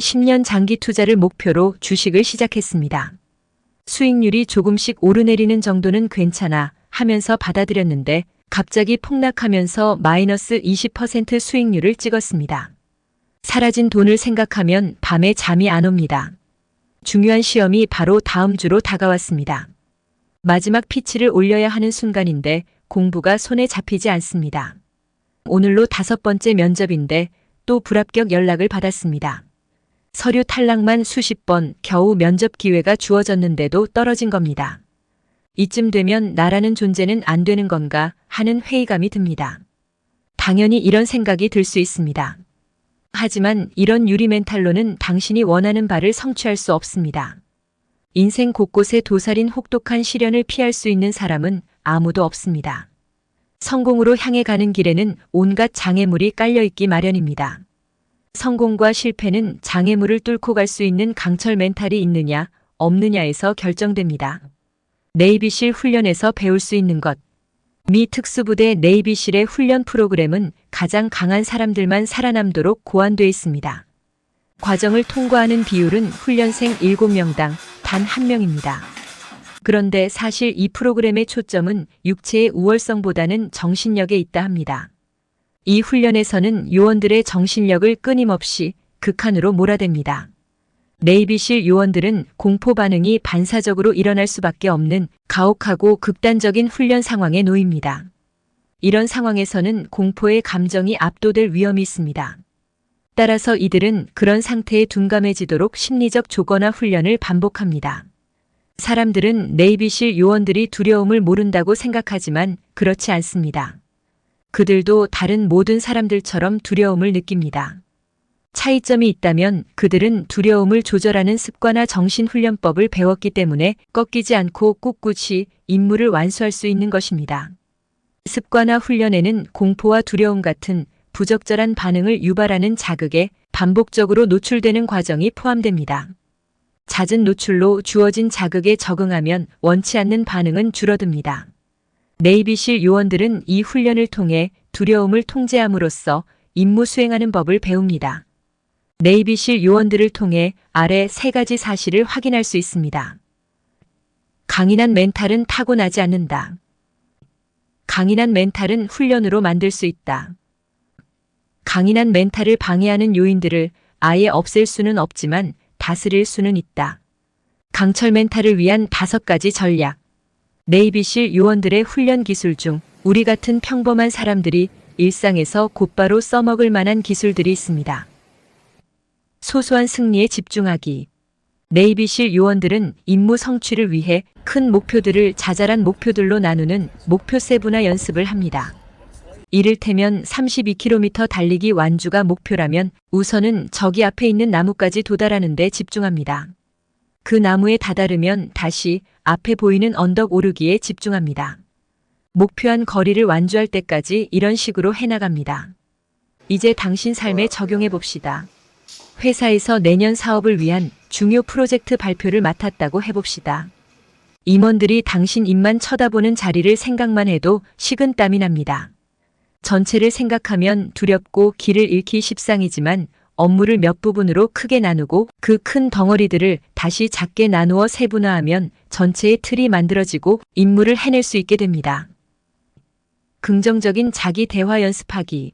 10년 장기 투자를 목표로 주식을 시작했습니다. 수익률이 조금씩 오르내리는 정도는 괜찮아 하면서 받아들였는데 갑자기 폭락하면서 마이너스 20% 수익률을 찍었습니다. 사라진 돈을 생각하면 밤에 잠이 안 옵니다. 중요한 시험이 바로 다음 주로 다가왔습니다. 마지막 피치를 올려야 하는 순간인데 공부가 손에 잡히지 않습니다. 오늘로 5번째 면접인데 또 불합격 연락을 받았습니다. 서류 탈락만 수십 번 겨우 면접 기회가 주어졌는데도 떨어진 겁니다. 이쯤 되면 나라는 존재는 안 되는 건가 하는 회의감이 듭니다. 당연히 이런 생각이 들 수 있습니다. 하지만 이런 유리 멘탈로는 당신이 원하는 바를 성취할 수 없습니다. 인생 곳곳에 도사린 혹독한 시련을 피할 수 있는 사람은 아무도 없습니다. 성공으로 향해 가는 길에는 온갖 장애물이 깔려있기 마련입니다. 성공과 실패는 장애물을 뚫고 갈 수 있는 강철 멘탈이 있느냐, 없느냐에서 결정됩니다. 네이비실 훈련에서 배울 수 있는 것. 미 특수부대 네이비실의 훈련 프로그램은 가장 강한 사람들만 살아남도록 고안되어 있습니다. 과정을 통과하는 비율은 훈련생 7명당 단 1명입니다. 그런데 사실 이 프로그램의 초점은 육체의 우월성보다는 정신력에 있다 합니다. 이 훈련에서는 요원들의 정신력을 끊임없이 극한으로 몰아댑니다. 네이비실 요원들은 공포 반응이 반사적으로 일어날 수밖에 없는 가혹하고 극단적인 훈련 상황에 놓입니다. 이런 상황에서는 공포의 감정이 압도될 위험이 있습니다. 따라서 이들은 그런 상태에 둔감해지도록 심리적 조거나 훈련을 반복합니다. 사람들은 네이비실 요원들이 두려움을 모른다고 생각하지만 그렇지 않습니다. 그들도 다른 모든 사람들처럼 두려움을 느낍니다. 차이점이 있다면 그들은 두려움을 조절하는 습관화 정신훈련법을 배웠기 때문에 꺾이지 않고 꿋꿋이 임무를 완수할 수 있는 것입니다. 습관화 훈련에는 공포와 두려움 같은 부적절한 반응을 유발하는 자극에 반복적으로 노출되는 과정이 포함됩니다. 잦은 노출로 주어진 자극에 적응하면 원치 않는 반응은 줄어듭니다. 네이비실 요원들은 이 훈련을 통해 두려움을 통제함으로써 임무 수행하는 법을 배웁니다. 네이비실 요원들을 통해 아래 3가지 사실을 확인할 수 있습니다. 강인한 멘탈은 타고나지 않는다. 강인한 멘탈은 훈련으로 만들 수 있다. 강인한 멘탈을 방해하는 요인들을 아예 없앨 수는 없지만 다스릴 수는 있다. 강철 멘탈을 위한 5가지 전략. 네이비실 요원들의 훈련 기술 중 우리 같은 평범한 사람들이 일상에서 곧바로 써먹을 만한 기술들이 있습니다. 소소한 승리에 집중하기. 네이비실 요원들은 임무 성취를 위해 큰 목표들을 자잘한 목표들로 나누는 목표 세분화 연습을 합니다. 이를테면 32km 달리기 완주가 목표라면 우선은 저기 앞에 있는 나무까지 도달하는 데 집중합니다. 그 나무에 다다르면 다시 앞에 보이는 언덕 오르기에 집중합니다. 목표한 거리를 완주할 때까지 이런 식으로 해나갑니다. 이제 당신 삶에 적용해 봅시다. 회사에서 내년 사업을 위한 중요 프로젝트 발표를 맡았다고 해봅시다. 임원들이 당신 입만 쳐다보는 자리를 생각만 해도 식은땀이 납니다. 전체를 생각하면 두렵고 길을 잃기 십상이지만 업무를 몇 부분으로 크게 나누고 그 큰 덩어리들을 다시 작게 나누어 세분화하면 전체의 틀이 만들어지고 임무를 해낼 수 있게 됩니다. 긍정적인 자기 대화 연습하기.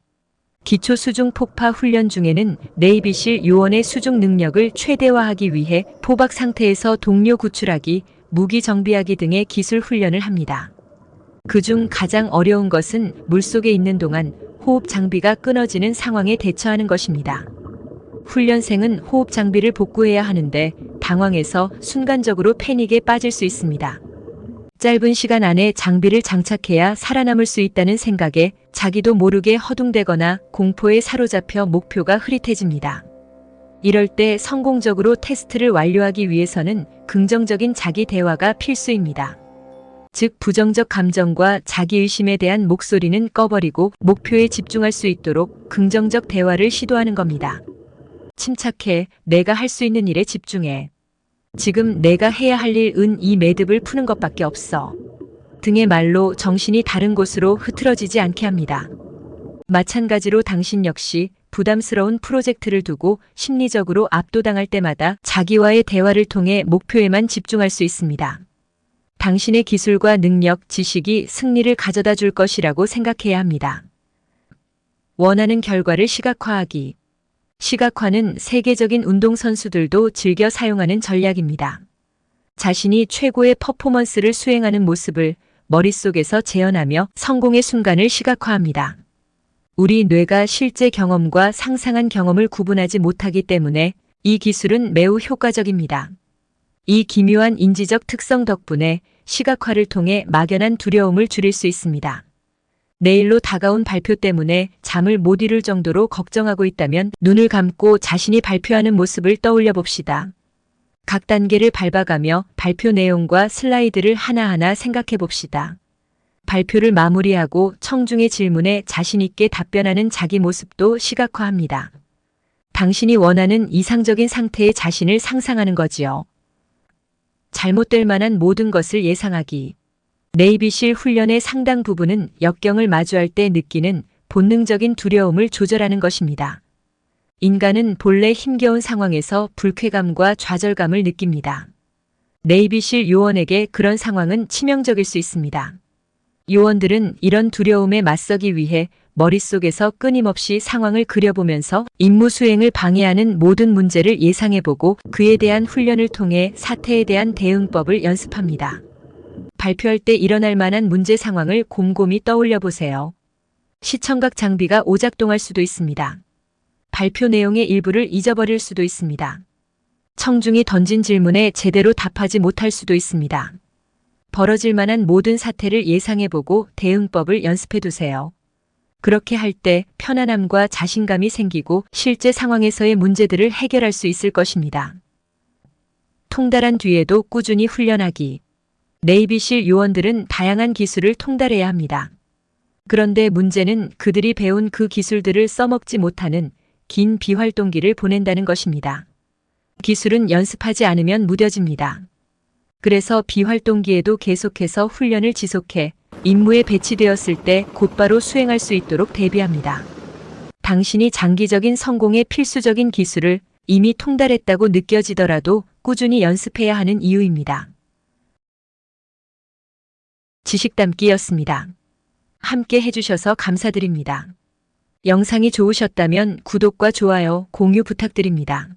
기초 수중 폭파 훈련 중에는 네이비실 요원의 수중 능력을 최대화하기 위해 포박 상태에서 동료 구출하기, 무기 정비하기 등의 기술 훈련을 합니다. 그중 가장 어려운 것은 물속에 있는 동안 호흡 장비가 끊어지는 상황에 대처하는 것입니다. 훈련생은 호흡 장비를 복구해야 하는데 당황해서 순간적으로 패닉에 빠질 수 있습니다. 짧은 시간 안에 장비를 장착해야 살아남을 수 있다는 생각에 자기도 모르게 허둥대거나 공포에 사로잡혀 목표가 흐릿해집니다. 이럴 때 성공적으로 테스트를 완료하기 위해서는 긍정적인 자기 대화가 필수입니다. 즉 부정적 감정과 자기의심에 대한 목소리는 꺼버리고 목표에 집중할 수 있도록 긍정적 대화를 시도하는 겁니다. 침착해. 내가 할 수 있는 일에 집중해. 지금 내가 해야 할 일은 이 매듭을 푸는 것밖에 없어. 등의 말로 정신이 다른 곳으로 흐트러지지 않게 합니다. 마찬가지로 당신 역시 부담스러운 프로젝트를 두고 심리적으로 압도당할 때마다 자기와의 대화를 통해 목표에만 집중할 수 있습니다. 당신의 기술과 능력, 지식이 승리를 가져다 줄 것이라고 생각해야 합니다. 원하는 결과를 시각화하기. 시각화는 세계적인 운동선수들도 즐겨 사용하는 전략입니다. 자신이 최고의 퍼포먼스를 수행하는 모습을 머릿속에서 재현하며 성공의 순간을 시각화합니다. 우리 뇌가 실제 경험과 상상한 경험을 구분하지 못하기 때문에 이 기술은 매우 효과적입니다. 이 기묘한 인지적 특성 덕분에 시각화를 통해 막연한 두려움을 줄일 수 있습니다. 내일로 다가온 발표 때문에 잠을 못 이룰 정도로 걱정하고 있다면 눈을 감고 자신이 발표하는 모습을 떠올려 봅시다. 각 단계를 밟아가며 발표 내용과 슬라이드를 하나하나 생각해 봅시다. 발표를 마무리하고 청중의 질문에 자신 있게 답변하는 자기 모습도 시각화합니다. 당신이 원하는 이상적인 상태의 자신을 상상하는 거지요. 잘못될 만한 모든 것을 예상하기. 네이비실 훈련의 상당 부분은 역경을 마주할 때 느끼는 본능적인 두려움을 조절하는 것입니다. 인간은 본래 힘겨운 상황에서 불쾌감과 좌절감을 느낍니다. 네이비실 요원에게 그런 상황은 치명적일 수 있습니다. 요원들은 이런 두려움에 맞서기 위해 머릿속에서 끊임없이 상황을 그려보면서 임무 수행을 방해하는 모든 문제를 예상해보고 그에 대한 훈련을 통해 사태에 대한 대응법을 연습합니다. 발표할 때 일어날 만한 문제 상황을 곰곰이 떠올려 보세요. 시청각 장비가 오작동할 수도 있습니다. 발표 내용의 일부를 잊어버릴 수도 있습니다. 청중이 던진 질문에 제대로 답하지 못할 수도 있습니다. 벌어질 만한 모든 사태를 예상해보고 대응법을 연습해두세요. 그렇게 할 때 편안함과 자신감이 생기고 실제 상황에서의 문제들을 해결할 수 있을 것입니다. 통달한 뒤에도 꾸준히 훈련하기. 네이비실 요원들은 다양한 기술을 통달해야 합니다. 그런데 문제는 그들이 배운 그 기술들을 써먹지 못하는 긴 비활동기를 보낸다는 것입니다. 기술은 연습하지 않으면 무뎌집니다. 그래서 비활동기에도 계속해서 훈련을 지속해 임무에 배치되었을 때 곧바로 수행할 수 있도록 대비합니다. 당신이 장기적인 성공의 필수적인 기술을 이미 통달했다고 느껴지더라도 꾸준히 연습해야 하는 이유입니다. 지식담기였습니다. 함께 해주셔서 감사드립니다. 영상이 좋으셨다면 구독과 좋아요, 공유 부탁드립니다.